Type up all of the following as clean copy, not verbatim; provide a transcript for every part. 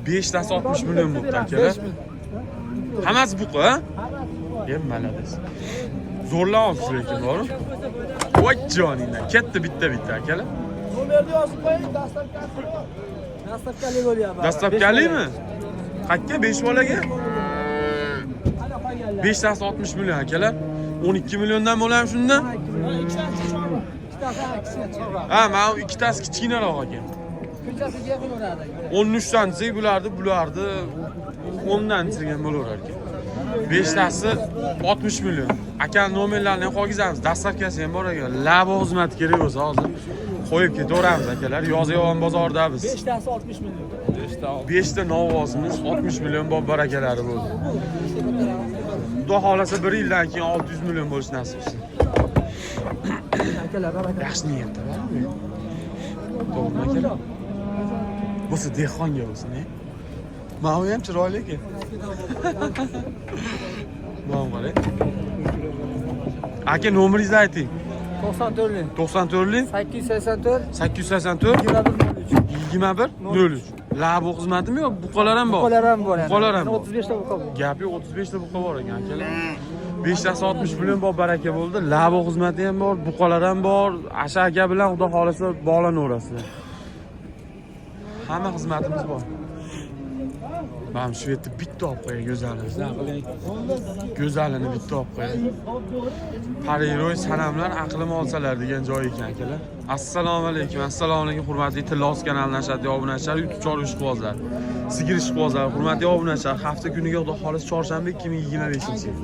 5tasi 60 million bo'pti akalar. Hammasi buqa, ha? Ham malades. Zo'rlayapsiz lekin, to'g'ri? Voy joningdan, katta bitta akalar. Nomerni yozib qo'ying, dastavkali bo'lyapti. Dastavkalimi? Qakka 5 bolaga? 5tasi 60 million akalar. 12 milliondan bo'lam shunda? Ha, mana ikkitasi kichkinaroq ekan. Ko'chasiga yaqin o'radi. 13 tanisi bularni 10 tanisi ham bo'laverar ekan. 5tasi 60 million. Aka nomerlarni ham qo'ygizamiz. Dastavkasi ham bor ekan. Labo xizmati kerak bo'lsa hozir qo'yib ketaveramiz akalar. Yozyovon bozorida biz. 5tasi 60 million. 5ta novvozimiz 60 million bob barakalari bo'ldi. Xudo xolasa 1 yildan keyin 600 million bo'lish nasib etsin. Akalar, baraka. Yaxshi niyatda bormi? To'g'rimi akalar? Bo'lsa dehqonga bo'lsin, e? Mana u ham chiroyli ekan. Mana qarang. Aka nomeringizni ayting. 94lik. 94lik 884 884 21 03. Labo xizmatimi yo'q? Buqalar ham bor. Buqalar ham bor. Buqalar ham bor. 35 ta buqa bor. Gap yo'q, 35 ta buqa bor ekan akalar. 5tasi 60 million bob baraka bo'ldi. Labo xizmati ham bor, buqalar ham bor. Asha aka bilan xudo xolasa bog'lanaverasizlar. Hamma xizmatimiz bor. Mana shu yerda bitta olib qo'yay go'zalini. Go'zalini bitta olib qo'yay. Pariroy sanamlar aqlim olsalar degan joy ekan akalar. Assalomu alaykum. Assalomu alaykum hurmatli Tillos kanalining ashaddiy obunachilar, YouTube chorva ishqibozlar. Sigir ishqibozlar, hurmatli obunachilar, hafta kuniga xudo xolis chorshanba 2025-yil.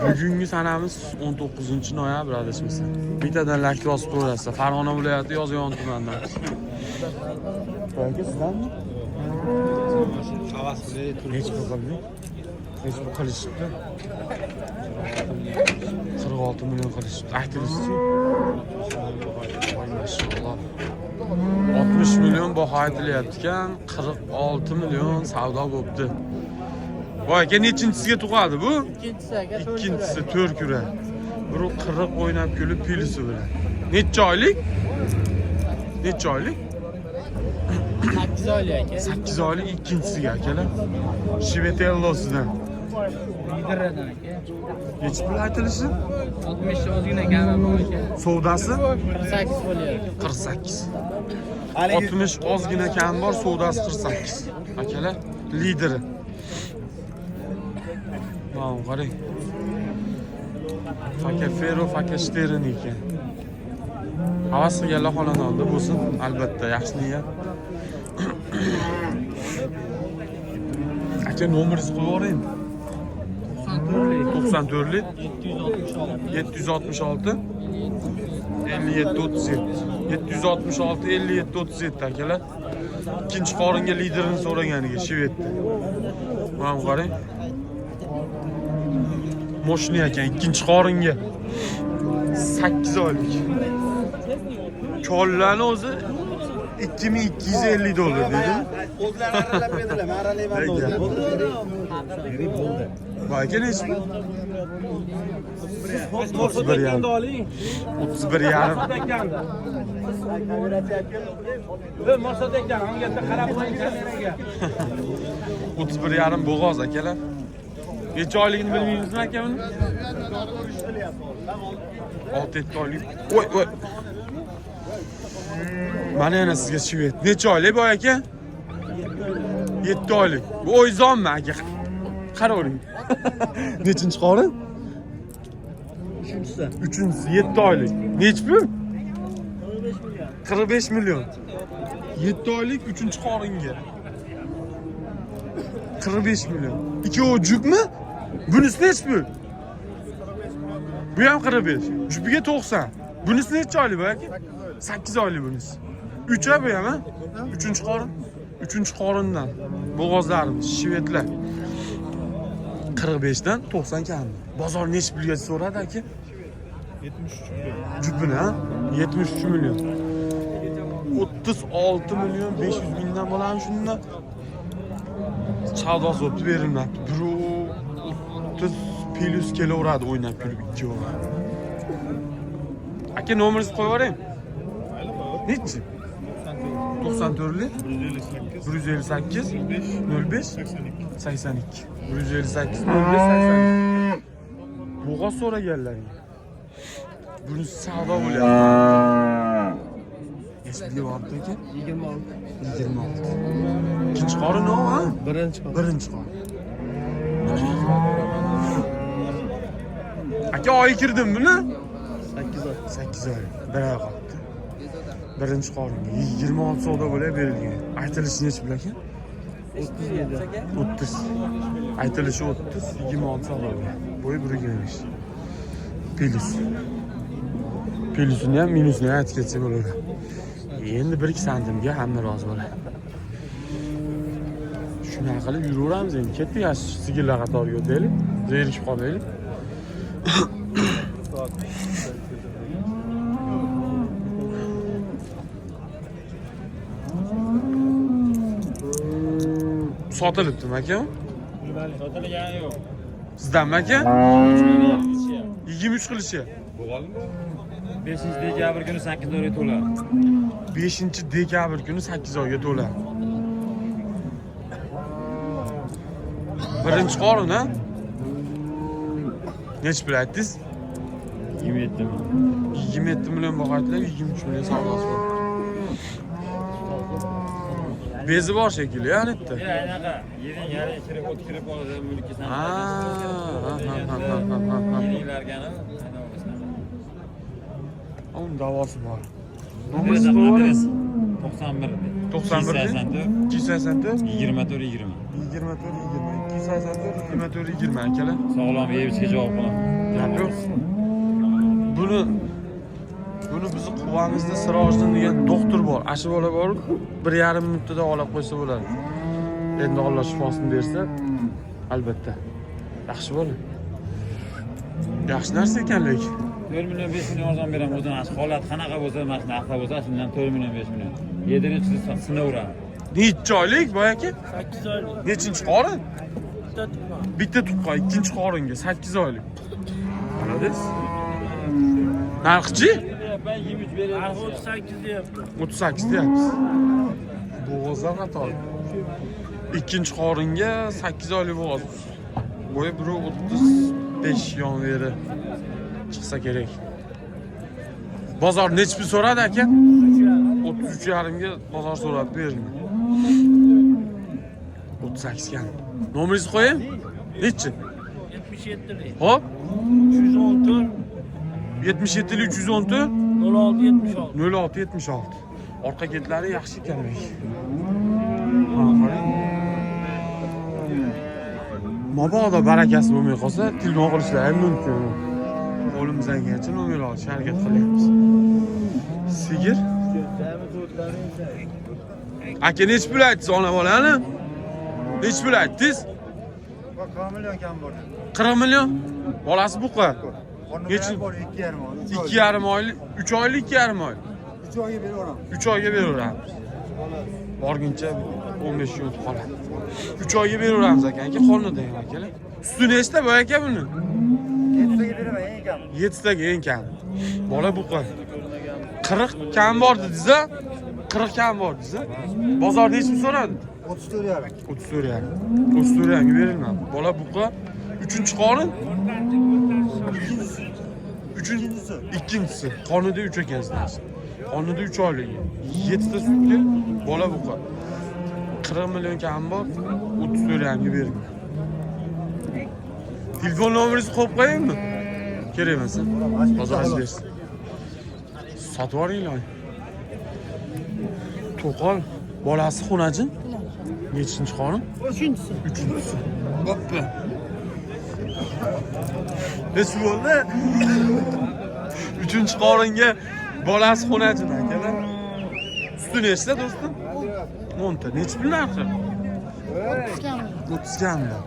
Bugungi sanamiz 19-noyabr adashmasam. Bittadan laktoz to'rasi, Farg'ona viloyati Yozyovon tumanidan. Aka sizlarmi? Havas qilib Hech bir qilishibdi. 46 million qilishibdi. Aytilishicha. Voy mashallah. 60 million baho aytilyapti ekan, 46 million savdo bo'libdi. Voy aka nechinchisiga tug'adi bu? Ikkinchisi aka. Ikkinchisi 4 kura. Biri 40 o'ynab kulib pilisi bilan. Necha oylik? Necha oylik? 8 oylik aka. 8 oylik ikkinchisiga akalar. Shvetellosidan. Liderdan aka. Necha pul aytilishi? 60 ozgina gami bor aka. Savdosi 48 bo'lyapti. 48. 60 ozgina kam bor, savdosi 48. Akalar, lideri. Mana qarang. Faka Fero, faka Shtern ekan. Havas qilganlar xonadonda bo'lsin, albatta, yaxshi niyat. Aka nomeringizni qo'yib yuboring. 94lik 766 57 37 766 57 37 akalar. Ikkinchi qoringa liderini so'raganiga Shvedda. Mana qarang. Moshni ekan ikkinchi qoringa 8 oylik. Kollani o'zi 2250 dollar dedi. o'zlari aralab berdilar, men aralayman bo'ldi. Voy aka nechi? 31 yarim. 31 yarim. Maqsad ekan, hamga qarab qo'ying kameraga. 31 yarim bo'g'oz akalar. Necha oyligini bilmaysizmi aka buni? 6-7 oylik. Voy. Mana yana sizga shvet. Necha oylik bu aka? 7 oylik. Bu o'yzonmi aka? Qaravering. Nechinchi qorin? 3-chi 7 oylik. Nech pul? 45 million. 7 oylik 3-chi qoringa. 45 million. Ikkovi jupmi? Bunisi nech pul? Bu ham 45. Jupiga 90. Bunisi necha oylik bu aka? 8 oylik bunisi. 3 oy bu ham, ha? 3-chi qorin. 3-chi qorindan bo'g'ozlarimiz, shvetlar. 45 dan 90 kam. Bozor nech pulga so'radi aka? 73 million. Jupini, ha? 73 million. 36 million 500 mingdan bo'ladi shunda. Savdosi bo'lib berilmabdi. 30 plus kelaveradi o'ynab kulib ikkovi. Aka nomeringizni qo'yib yuboring. Nechi? 94'lik 158 05 82 158 05 82 Bo'g'oz so'raganlar. Bunisi savdo bo'lyapti. Eski vaqtda ekan 26. İkinci qorin o ha? Birinchi qorin. Aka oy kirdim buni? 8 oy. Bir oy qoldi. Birinchi qoringa 26 savdo bo'lib berilgan. Aytilishi necha pul ekan? 30. Aytilishi 30, 26 savdo bo'ladi. Bo'yi 1.25. Plus. Plusini ham minusini aytib ketsa bo'ladi. Endi 1-2 santimga hamma rozi bo'ladi. Shunaqa qilib yuraveramiz endi. Ketdik ya sigirlar qatoriga o'taylik. Zerikib qolmaylik. Sotilibdimi aka? Sotilgani yo'q. Sizdanmi aka? 23 qilishi. 5-dekabr kuni 8 oyga to'ladi. 5-dekabr kuni 8 oyga to'ladi. Birinchi qorin ha? Necha pul aytdingiz? 27 ming. 27 million baho aytilib, 23 million savdosi bor. Bezi bor shekilli, ya netda. Anaqa, yering yarim kirib o't kirib oladi, mulki san. Ha. Yeringlargani Onun davosi bor. Adres 91. 91 284 24 20. 24 20 284 24 20 akalar. Sog'lom yeyishga javob qilaman. Gap yo'q. Buni bizni quvamizda Sirojdan degan doktor bor. Ashi bola bor. 1,5 minutda olib qo'ysa bo'ladi. Endi Alloh shifosini bersa, albatta. Yaxshi bola. Yaxshi narsa ekan lekin. 4 million 5 million arzon beraman. O'zini holat qanaqa bo'lsa, mana shunaqa aqla bo'lsa, shundan 4 million 5 million. 7-chi sinaveradi. Necha oylik boy aka? 8 oylik. Nechinchi qorin? Bitta tuqqan. Bitta tuqqan, ikkinchi qoringa 8 oylik. Qaradiz? Narxchi? Ben 23 veriyorum. 38 deyapti. 38 deyapmiz. Bo'g'ozlar qatori. Ikkinchi qoringa 8 oylik bo'g'oz. Bo'yi 1.35 yon veri chiqsa kerak. Bozor necha pul so'radi aka? 33,5 ga bozor so'rab berdim. 38 kan. Nomeringizni qo'ying. Nechi? 77lik. Hop. 314 77 314 0676. 0676. Orqa ketlari yaxshi ekan. Mabodo barakasi bo'lmay qolsa, telefon qilishlar ham mumkin. Qo'limizdan kelgancha nomer olishga harakat qilyapmiz. Sigir. Aka necha pul aytdingiz ona bolani? Necha pul aytdingiz? 40 milyon kam bor. 40 million. Bolasi buqa. Necha bor? 2,5 oy. 2,5 oylik, 3 oylik, 2,5 oy. 3 oyga beraveramiz. 3 oyga beraveramiz. Borguncha 15 kun o'tib qoladi. 3 oyga beraveramiz aka, qornida ham akalar. Suti nechta boy aka buni? 7 taga beraman eng kam. 7 taga eng kam. Bola buqa. 40 kam bor dedingiz-a? 40 kam bor dedingiz-a? Bozorda nechta so'radi? 34,5. 34,5. 34,5 berilmadi. Bola buqa. 3-qorin? Ikkinchisi. Qornida 3 ekansizlar. Qornida 3 oylik. 7 ta sutga bola buqa. 40 million kam bor. 34,5 ga berildi. Telefon nomeringizni qo'yib qo'yaymi? Kerak emas. Bozor bersin. Sotib yuboringlar. To'qol bolasi xonajin. Nechinchi qorin? 3-chi. 3-chi. Hoppa. Nech bo'ldi? 3-chi qoringa bolasi xonajin akalar. Suti nechta do'stim? 10 ta. Nech pul narxi? 30 kamda.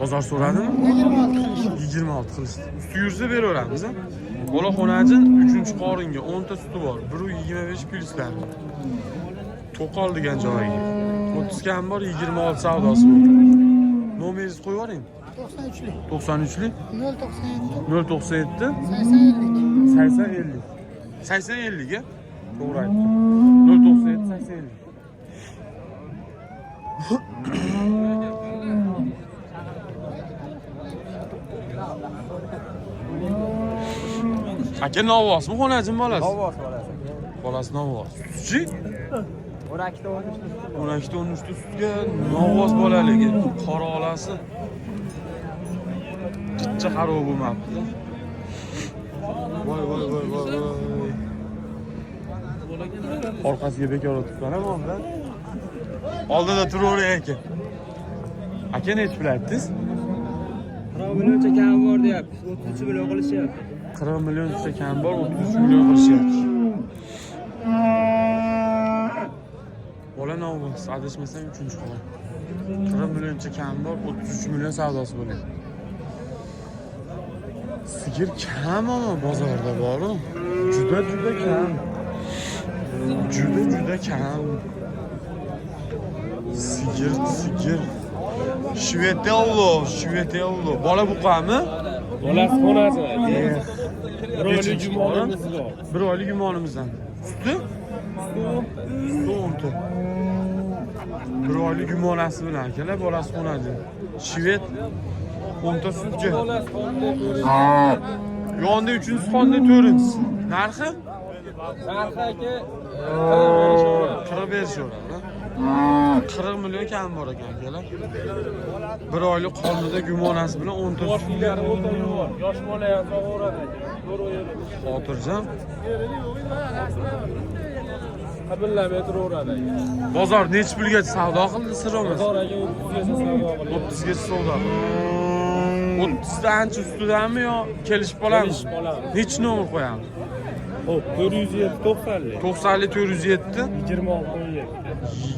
Bozor so'radimi? 26 qilishdi. Usti yursa beraveramiz, ha. Bola xonajin 3-chi qoringa 10 ta suti bor. 1.25 plyuslar. To'qol degan joyiga. 30 kam bor, 26 savdosi bor. Nomeringizni qo'yib yuboring. 93lik. 93lik 097 097 80 50. 80 50. 80 50 ga. To'g'ri aytdim. Aka novvosmi, xonajin bolasi? Novvos bolasi. Bolasi novvos. Sutchi? 12 ta 13 ta. 12 ta 13 ta sutga novvos bolaligi. Qora olasi. Qitcha xarob bo'lmabdi. Voy. Orqasiga bekor o'tibman ham ondan. Oldida turavering aka. Aka nech pul aytdingiz? 40 millioncha kam bor deyapti. 33 million qilishyapti. 40 millioncha kam bor, 33 million qilishyapti. Bola novvos, adashmasam 3-chi. 40 millioncha kam bor, 33 million savdosi bo'ladi. Sigir kam ama bozorda bor-ku. Juda kam. Juda kam. Sigir. Shvetiya ovlo. Bola buqami? Bolasi xonasi. Bir oylik gumonimiz bor. Bir oylik gumonimizdan. Suti? Suti 10 ta. Bir oylik gumonasi bilan akalar, bolasi xonasi. Shvet 10 ta sutga. Yonda 3-chi xonda 4-chi. Narxi? Narxi aka 40 berishaveradi. 40 million kam bor ekan akalar. Bir oylik qornida gumonasi bilan 10 ta yosh bolalari o'rtaga bor. Yosh bola ham sog'oradi. xotirjam. Qabillab aytiraveradi. Bozor nech pulga savdo qildi sirimiz? Bozor aka 30 ga savdo qildi. 30 ga savdo. 30 dan ustidanmi yo kelishib qolamiz? Kelishib qolamiz. Nech nomer qo'yamiz? Xo'p, 407 90. 90 407 26 17.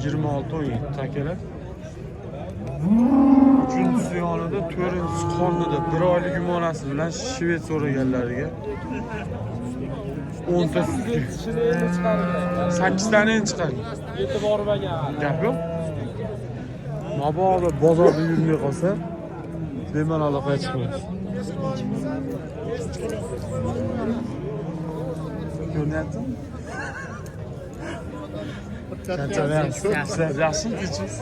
26 17 akalar. Uchinchisi yonida, to'rtinchisi qornida bir oylik gumonasi bilan shvet so'raganlariga 10 ta sutga. 8 tani endi chiqargan. Yetib bormagan. Gap yo'q. Mabodo bozorda yurmay qolsa, bemalol aloqaga chiqamiz. Ko'ryapsizmi? Yaxshimi kechasiz?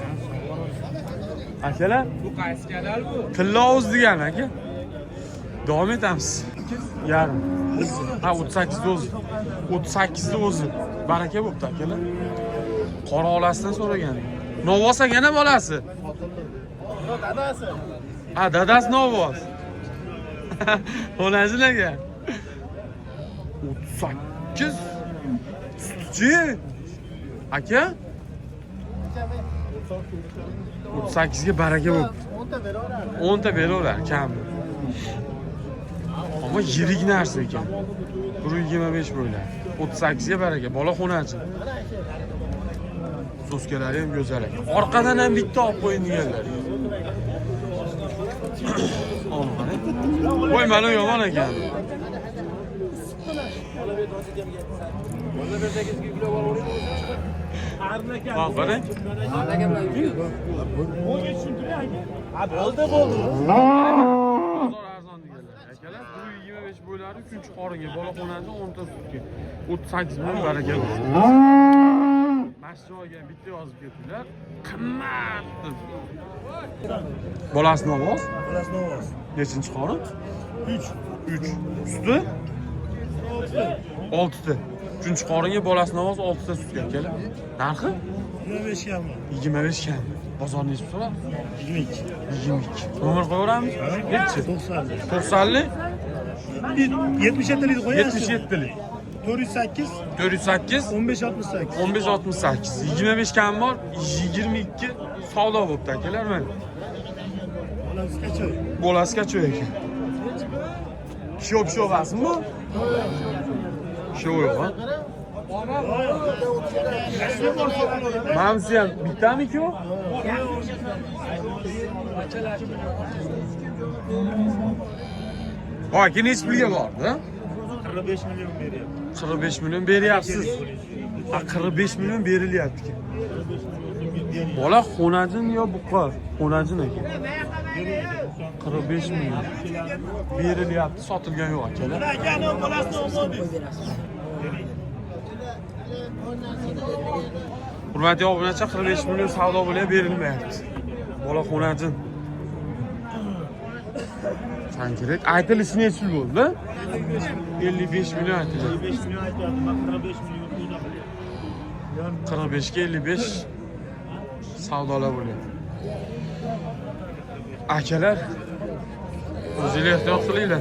Akalar, Bu qaysi kanal bu? tilla og'iz degan aka. Davom etamiz. Yarim. Ha 38 do'zi. 38 do'zi. Baraka bo'pti akalar. Qora olasidan so'ragan. Novvos akana bolasi. Dadasi. Ha, dadasi novvos. Onasi aka. 38 sutchi. Aka? 38 ga baraka bo'pti. 10 ta beraverar kam. Ama yirik narsa ekan. 125 bo'lar. 38 ga baraka, bola xonachi. So'skalari ham go'zal ekan. Orqadan ham bitta olib qo'yin deganlar. Olib qarang. Voy, mana yomon ekan. Ha, qarang. Bo'ldi. Bozor arzon deganlar. Akalar 125 bo'ylari 3-chi qoringa, bola xonasi 10 ta sutga. 38 million baraka bo'lsin. Mashjoga bitta yozib ketdilar. Qimmat deb. Bolasi novvos? Bolasi novvos. Nechinchi qorin? 3. 3. Suti? 6 ta. 3-chi qoringa bolasi novvos 6 ta sutga akalar. Narxi? 25 kam. 25 kam. Bozor nechta so'rab? 22. 22. Nomer qo'yaveramiz? Nechi? 90. 90lik? 77 lik qo'yasiz. 77 lik. 408 408 1568. 1568. 25 kam bor, 22 savdo bo'pti akalar mana. Bolasi qancha? Bolasi qancha ekan? Shop emasmi bu? Shop yo'q, ha? Mamsi ham bittami-ku? Ha, keyin nech pulga bordi? 45 million beryapti. 45 million beryapsiz. 45 million berilyapti. Bola xonajin yo buqa? Xonajin ekan. 45 million berilyapti, sotilgan yo'q akalar. Hurmatli obunachi, 45 million savdo bo'lyapti, berilmayapti. Bola xonajin. Sankirak aytilishi necha yil bo'ldi? 55 million aytiladi. 55 milyon aytyapti. Ben 45 milyon pulda bilyapman. 45 ga 55 savdolar bo'lyapti. Akalar, o'zingizlar ehtiyot qilinglar.